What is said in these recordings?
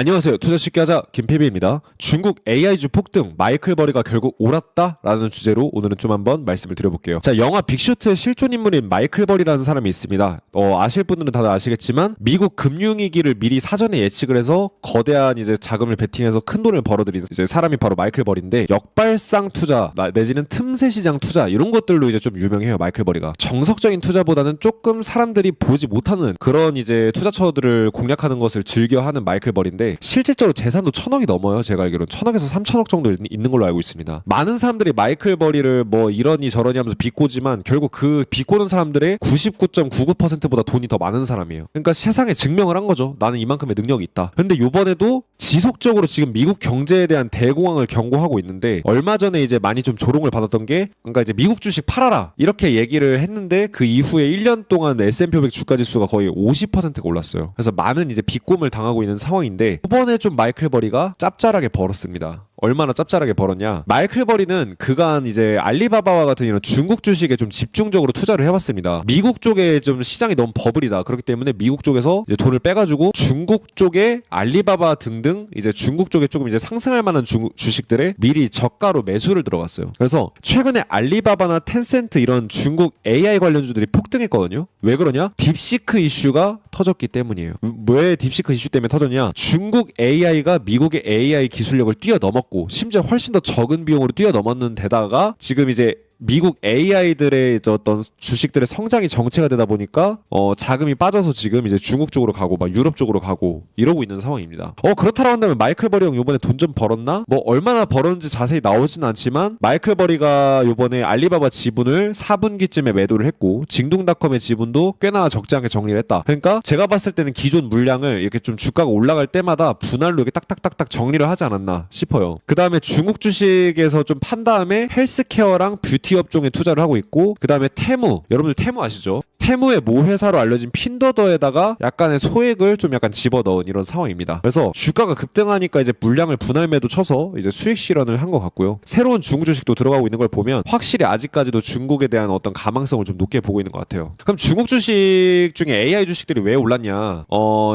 안녕하세요. 투자 쉽게 하자 김PB입니다. 중국 AI주 폭등, 마이클 버리가 결국 옳았다라는 주제로 오늘은 좀 한번 말씀을 드려볼게요. 자, 영화 빅쇼트의 실존 인물인 마이클 버리라는 사람이 있습니다. 아실 분들은 다들 아시겠지만 미국 금융위기를 미리 사전에 예측을 해서 거대한 이제 자금을 베팅해서 큰 돈을 벌어들인 이제 사람이 바로 마이클 버리인데 역발상 투자 내지는 틈새 시장 투자 이런 것들로 이제 좀 유명해요. 마이클 버리가 정석적인 투자보다는 조금 사람들이 보지 못하는 그런 이제 투자처들을 공략하는 것을 즐겨하는 마이클 버리인데 실질적으로 재산도 1,000억이 넘어요. 제가 알기로는 1,000억에서 3,000억 정도 있는 걸로 알고 있습니다. 많은 사람들이 마이클 버리를 뭐 이러니 저러니 하면서 비꼬지만 결국 그 비꼬는 사람들의 99.99%보다 돈이 더 많은 사람이에요. 그러니까 세상에 증명을 한 거죠. 나는 이만큼의 능력이 있다. 근데 요번에도 지속적으로 지금 미국 경제에 대한 대공황을 경고하고 있는데 얼마 전에 이제 많이 좀 조롱을 받았던 게 그러니까 이제 미국 주식 팔아라 이렇게 얘기를 했는데 그 이후에 1년 동안 S&P 500 주가 지수가 거의 50%가 올랐어요. 그래서 많은 이제 비꼼을 당하고 있는 상황인데 이번에 좀 마이클 버리가 짭짤하게 벌었습니다. 얼마나 짭짤하게 벌었냐. 마이클 버리는 그간 이제 알리바바와 같은 이런 중국 주식에 좀 집중적으로 투자를 해봤습니다. 미국 쪽에 좀 시장이 너무 버블이다. 그렇기 때문에 미국 쪽에서 이제 돈을 빼가지고 중국 쪽에 알리바바 등등 이제 중국 쪽에 조금 이제 상승할 만한 주식들에 미리 저가로 매수를 들어갔어요. 그래서 최근에 알리바바나 텐센트 이런 중국 AI 관련주들이 폭등했거든요. 왜 그러냐? 딥시크 이슈가 터졌기 때문이에요. 왜 딥시크 이슈 때문에 터졌냐? 중국 AI가 미국의 AI 기술력을 뛰어넘었고 심지어 훨씬 더 적은 비용으로 뛰어넘었는 데다가 지금 이제 미국 AI들의 어떤 주식들의 성장이 정체가 되다 보니까 자금이 빠져서 지금 이제 중국 쪽으로 가고 막 유럽 쪽으로 가고 이러고 있는 상황입니다. 그렇다고 한다면 마이클 버리 형 요번에 돈 좀 벌었나? 뭐 얼마나 벌었는지 자세히 나오진 않지만 마이클 버리가 요번에 알리바바 지분을 4분기쯤에 매도를 했고 징둥닷컴의 지분도 꽤나 적지 않게 정리를 했다. 그러니까 제가 봤을 때는 기존 물량을 이렇게 좀 주가가 올라갈 때마다 분할로 이렇게 딱딱딱딱 정리를 하지 않았나 싶어요. 그 다음에 중국 주식에서 좀 판 다음에 헬스케어랑 뷰티 업종에 투자를 하고 있고 그 다음에 테무 여러분들 테무 아시죠? 테무의 모 회사로 알려진 핀더더에다가 약간의 소액을 좀 약간 집어넣은 이런 상황입니다. 그래서 주가가 급등하니까 이제 물량을 분할 매도 쳐서 이제 수익 실현을 한 것 같고요. 새로운 중국 주식도 들어가고 있는 걸 보면 확실히 아직까지도 중국에 대한 어떤 가망성을 좀 높게 보고 있는 것 같아요. 그럼 중국 주식 중에 AI 주식들이 왜 올랐냐?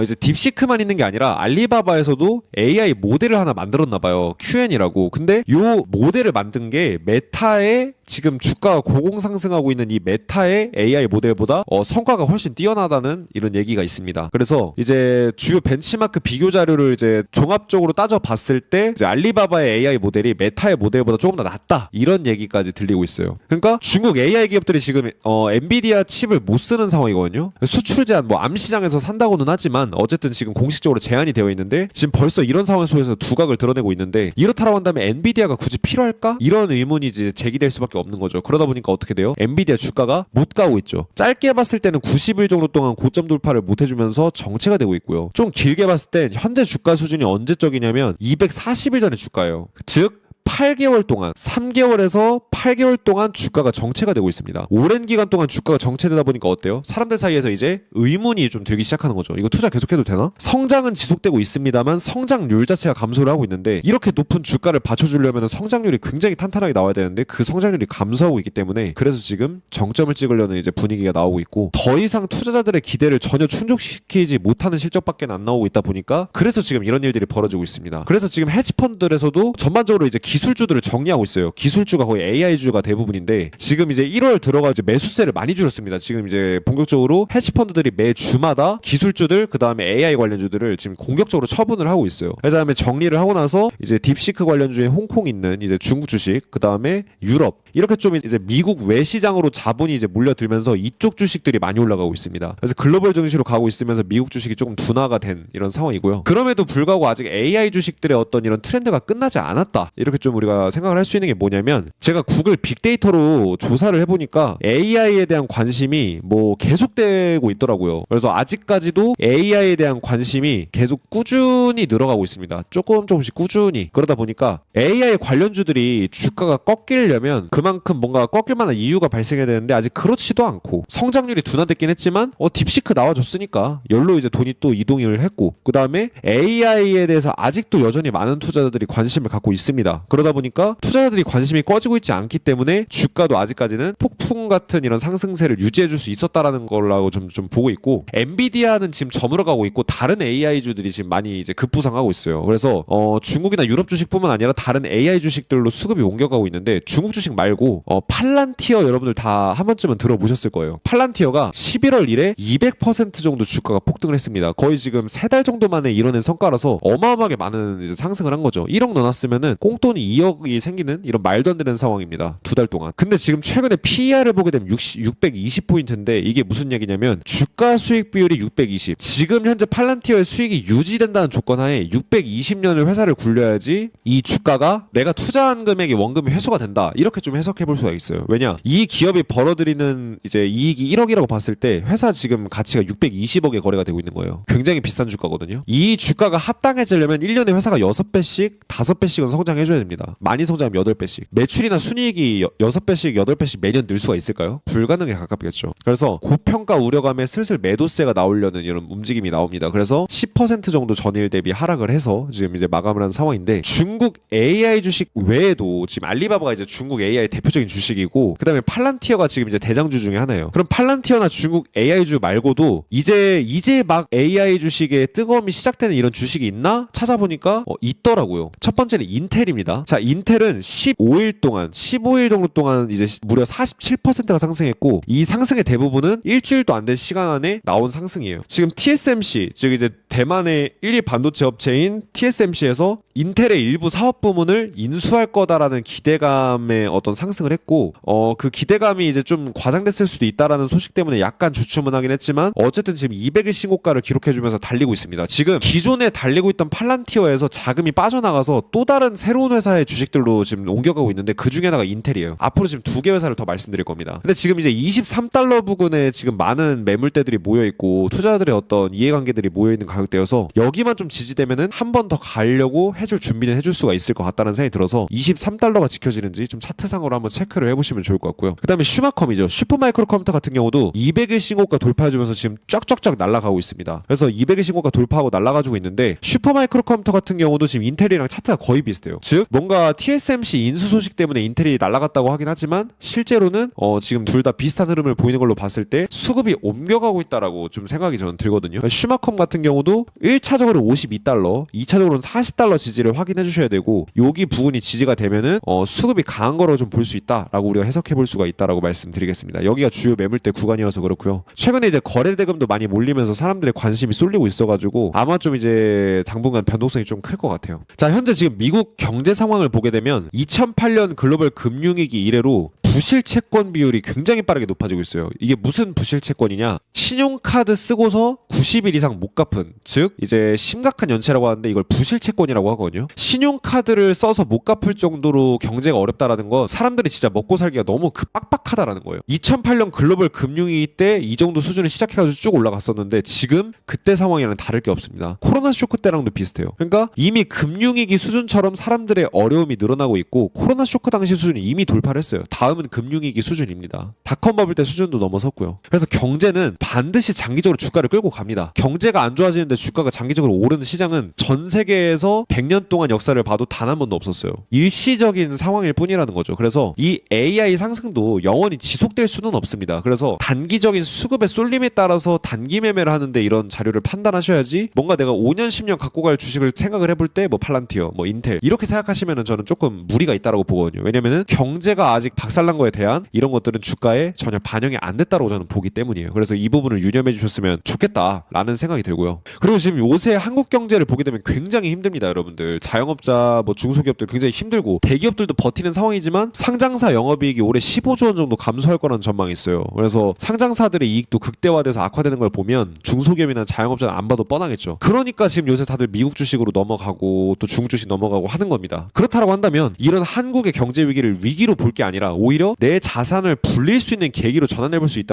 이제 딥시크만 있는 게 아니라 알리바바에서도 AI 모델을 하나 만들었나 봐요. QN이라고. 근데 요 모델을 만든 게 메타의 지금 주가가 고공상승하고 있는 이 메타의 AI 모델보다 성과가 훨씬 뛰어나다는 이런 얘기가 있습니다. 그래서 이제 주요 벤치마크 비교 자료를 이제 종합적으로 따져봤을 때 이제 알리바바의 AI 모델이 메타의 모델보다 조금 더 낫다 이런 얘기까지 들리고 있어요. 그러니까 중국 AI 기업들이 지금 엔비디아 칩을 못 쓰는 상황이거든요. 수출 제한 뭐 암시장에서 산다고는 하지만 어쨌든 지금 공식적으로 제한이 되어 있는데 지금 벌써 이런 상황 속에서 두각을 드러내고 있는데 이렇다라고 한다면 엔비디아가 굳이 필요할까? 이런 의문이 이제 제기될 수밖에 없는 거죠. 그러다 보니까 어떻게 돼요? 엔비디아 주가가 못 가고 있죠. 짧게 봤을 때는 90일 정도 동안 고점 돌파를 못 해주면서 정체가 되고 있고요. 좀 길게 봤을 땐 현재 주가 수준이 언제적이냐면 240일 전의 주가예요. 즉 8개월 동안 3개월에서 8개월 동안 주가가 정체가 되고 있습니다. 오랜 기간 동안 주가가 정체되다 보니까 어때요? 사람들 사이에서 이제 의문이 좀 들기 시작하는 거죠. 이거 투자 계속해도 되나? 성장은 지속되고 있습니다만 성장률 자체가 감소를 하고 있는데 이렇게 높은 주가를 받쳐주려면 성장률이 굉장히 탄탄하게 나와야 되는데 그 성장률이 감소하고 있기 때문에 그래서 지금 정점을 찍으려는 이제 분위기가 나오고 있고 더 이상 투자자들의 기대를 전혀 충족시키지 못하는 실적밖에 안 나오고 있다 보니까 그래서 지금 이런 일들이 벌어지고 있습니다. 그래서 지금 헤지펀드들에서도 전반적으로 이제 기술주들을 정리하고 있어요. 기술주가 거의 AI주가 대부분인데 지금 이제 1월 들어가 이제 매수세를 많이 줄였습니다. 지금 이제 본격적으로 헤지펀드들이 매 주마다 기술주들 그 다음에 AI 관련주들을 지금 공격적으로 처분을 하고 있어요. 그 다음에 정리를 하고 나서 이제 딥시크 관련주에 홍콩 있는 이제 중국 주식 그 다음에 유럽 이렇게 좀 이제 미국 외 시장으로 자본이 이제 몰려들면서 이쪽 주식들이 많이 올라가고 있습니다. 그래서 글로벌 증시로 가고 있으면서 미국 주식이 조금 둔화가 된 이런 상황이고요. 그럼에도 불구하고 아직 AI 주식들의 어떤 이런 트렌드가 끝나지 않았다. 이렇게 좀 우리가 생각을 할 수 있는 게 뭐냐면 제가 구글 빅데이터로 조사를 해보니까 AI에 대한 관심이 뭐 계속되고 있더라고요. 그래서 아직까지도 AI에 대한 관심이 계속 꾸준히 늘어가고 있습니다. 조금씩 꾸준히. 그러다 보니까 AI 관련주들이 주가가 꺾이려면 그만큼 뭔가 꺾일 만한 이유가 발생해야 되는데 아직 그렇지도 않고 성장률이 둔화됐긴 했지만 딥시크 나와줬으니까 열로 이제 돈이 또 이동을 했고 그 다음에 AI에 대해서 아직도 여전히 많은 투자자들이 관심을 갖고 있습니다. 그러다 보니까 투자자들이 관심이 꺼지고 있지 않기 때문에 주가도 아직까지는 폭풍 같은 이런 상승세를 유지해줄 수 있었다라는 걸라고 좀 보고 있고 엔비디아는 지금 저물어가고 있고 다른 AI주들이 지금 많이 이제 급부상하고 있어요. 그래서 중국이나 유럽 주식뿐만 아니라 다른 AI 주식들로 수급이 옮겨가고 있는데 중국 주식 말고 팔란티어 여러분들 다 한 번쯤은 들어보셨을 거예요. 팔란티어가 11월 1에 200% 정도 주가가 폭등을 했습니다. 거의 지금 3달 정도 만에 이뤄낸 성과라서 어마어마하게 많은 이제 상승을 한 거죠. 1억 넣어놨으면은 꽁돈이 2억이 생기는 이런 말도 안 되는 상황입니다. 2달 동안. 근데 지금 최근에 PER을 보게 되면 620포인트인데 이게 무슨 얘기냐면 주가 수익 비율이 620. 지금 현재 팔란티어의 수익이 유지된다는 조건 하에 620년을 회사를 굴려야지 이 주가가 내가 투자한 금액의 원금이 회수가 된다. 이렇게 좀 해석해 볼 수가 있어요. 왜냐? 이 기업이 벌어들이는 이제 이익이 1억이라고 봤을 때 회사 지금 가치가 620억에 거래가 되고 있는 거예요. 굉장히 비싼 주가거든요. 이 주가가 합당해지려면 1년에 회사가 6배씩, 5배씩은 성장해줘야 됩니다. 많이 성장하면 8배씩. 매출이나 순이익이 6배씩, 8배씩 매년 늘 수가 있을까요? 불가능에 가깝겠죠. 그래서 고평가 우려감에 슬슬 매도세가 나오려는 이런 움직임이 나옵니다. 그래서 10% 정도 전일 대비 하락을 해서 지금 이제 마감을 한 상황인데 중국 AI 주식 외에도 지금 알리바바가 이제 중국 AI 대표적인 주식이고 그 다음에 팔란티어가 지금 이제 대장주 중에 하나예요. 그럼 팔란티어나 중국 AI주 말고도 이제 막 AI 주식의 뜨거움이 시작되는 이런 주식이 있나 찾아보니까 있더라고요. 첫 번째는 인텔입니다. 자, 인텔은 15일 정도 동안 이제 무려 47%가 상승했고 이 상승의 대부분은 일주일도 안 된 시간 안에 나온 상승이에요. 지금 TSMC 즉 이제 대만의 1위 반도체 업체인 TSMC에서 인텔의 일부 사업 부문을 인수할 거다라는 기대감의 어떤 상승을 했고 그 기대감이 이제 좀 과장됐을 수도 있다라는 소식 때문에 약간 주춤은 하긴 했지만 어쨌든 지금 200일 신고가를 기록해주면서 달리고 있습니다. 지금 기존에 달리고 있던 팔란티어에서 자금이 빠져나가서 또 다른 새로운 회사의 주식들로 지금 옮겨가고 있는데 그 중에 하나가 인텔이에요. 앞으로 지금 2개 회사를 더 말씀드릴 겁니다. 근데 지금 이제 23달러 부근에 지금 많은 매물대들이 모여있고 투자자들의 어떤 이해관계들이 모여있는 가격대여서 여기만 좀 지지되면은 한 번 더 가려고 해줄 준비는 해줄 수가 있을 것 같다는 생각이 들어서 23달러가 지켜지는지 좀 차트상으로 한번 체크를 해보시면 좋을 것 같고요. 그 다음에 슈마컴이죠. 슈퍼마이크로 컴퓨터 같은 경우도 200일 신고가 돌파해주면서 지금 쫙쫙쫙 날아가고 있습니다. 그래서 200일 신고가 돌파하고 날아가지고 있는데 슈퍼마이크로 컴퓨터 같은 경우도 지금 인텔이랑 차트가 거의 비슷해요. 즉 뭔가 TSMC 인수 소식 때문에 인텔이 날아갔다고 하긴 하지만 실제로는 지금 둘 다 비슷한 흐름을 보이는 걸로 봤을 때 수급이 옮겨가고 있다라고 좀 생각이 저는 들거든요. 슈마컴 같은 경우도 1차적으로 52달러, 2차적으로는 40달러 지지를 확인해 주셔야 되고 여기 부분이 지지가 되면은 수급이 강한 거로 좀 볼 수 있다라고 우리가 해석해 볼 수가 있다라고 말씀드리겠습니다. 여기가 주요 매물대 구간이어서 그렇고요. 최근에 이제 거래 대금도 많이 몰리면서 사람들의 관심이 쏠리고 있어가지고 아마 좀 이제 당분간 변동성이 좀 클 것 같아요. 자, 현재 지금 미국 경제 상황을 보게 되면 2008년 글로벌 금융위기 이래로 부실채권 비율이 굉장히 빠르게 높아지고 있어요. 이게 무슨 부실채권이냐? 신용카드 쓰고서 90일 이상 못 갚은, 즉 이제 심각한 연체라고 하는데 이걸 부실채권이라고 하거든요. 신용카드를 써서 못 갚을 정도로 경제가 어렵다라는 건 사람들이 진짜 먹고 살기가 너무 빡빡하다라는 거예요. 2008년 글로벌 금융위기 때 이 정도 수준을 시작해가지고 쭉 올라갔었는데 지금 그때 상황이랑 다를 게 없습니다. 코로나 쇼크 때랑도 비슷해요. 그러니까 이미 금융위기 수준처럼 사람들의 어려움이 늘어나고 있고 코로나 쇼크 당시 수준이 이미 돌파를 했어요. 다음은 금융위기 수준입니다. 닷컴 버블 때 수준도 넘어섰고요. 그래서 경제는 반드시 장기적으로 주가를 끌고 갑니다. 경제가 안 좋아지는데 주가가 장기적으로 오르는 시장은 전 세계에서 100년 동안 역사를 봐도 단 한 번도 없었어요. 일시적인 상황일 뿐이라는 거죠. 그래서 이 AI 상승도 영원히 지속될 수는 없습니다. 그래서 단기적인 수급의 쏠림에 따라서 단기 매매를 하는데 이런 자료를 판단하셔야지 뭔가 내가 5년 10년 갖고 갈 주식을 생각을 해볼 때 뭐 팔란티어, 뭐 인텔 이렇게 생각하시면은 저는 조금 무리가 있다고 보거든요. 왜냐면은 경제가 아직 박살난 거에 대한 이런 것들은 주가에 전혀 반영이 안 됐다고 저는 보기 때문이에요. 그래서 이 부분을 유념해 주셨으면 좋겠다라는 생각이 들고요. 그리고 지금 요새 한국 경제를 보게 되면 굉장히 힘듭니다, 여러분들. 자영업자, 뭐 중소기업들 굉장히 힘들고 대기업들도 버티는 상황이지만 상장사 영업이익이 올해 15조 원 정도 감소할 거라는 전망이 있어요. 그래서 상장사들의 이익도 극대화돼서 악화되는 걸 보면 중소기업이나 자영업자는 안 봐도 뻔하겠죠. 그러니까 지금 요새 다들 미국 주식으로 넘어가고 또 중국 주식 넘어가고 하는 겁니다. 그렇다라고 한다면 이런 한국의 경제 위기를 위기로 볼 게 아니라 오히려 내 자산을 불릴 수 있는 계기로 전환해 볼 수 있다.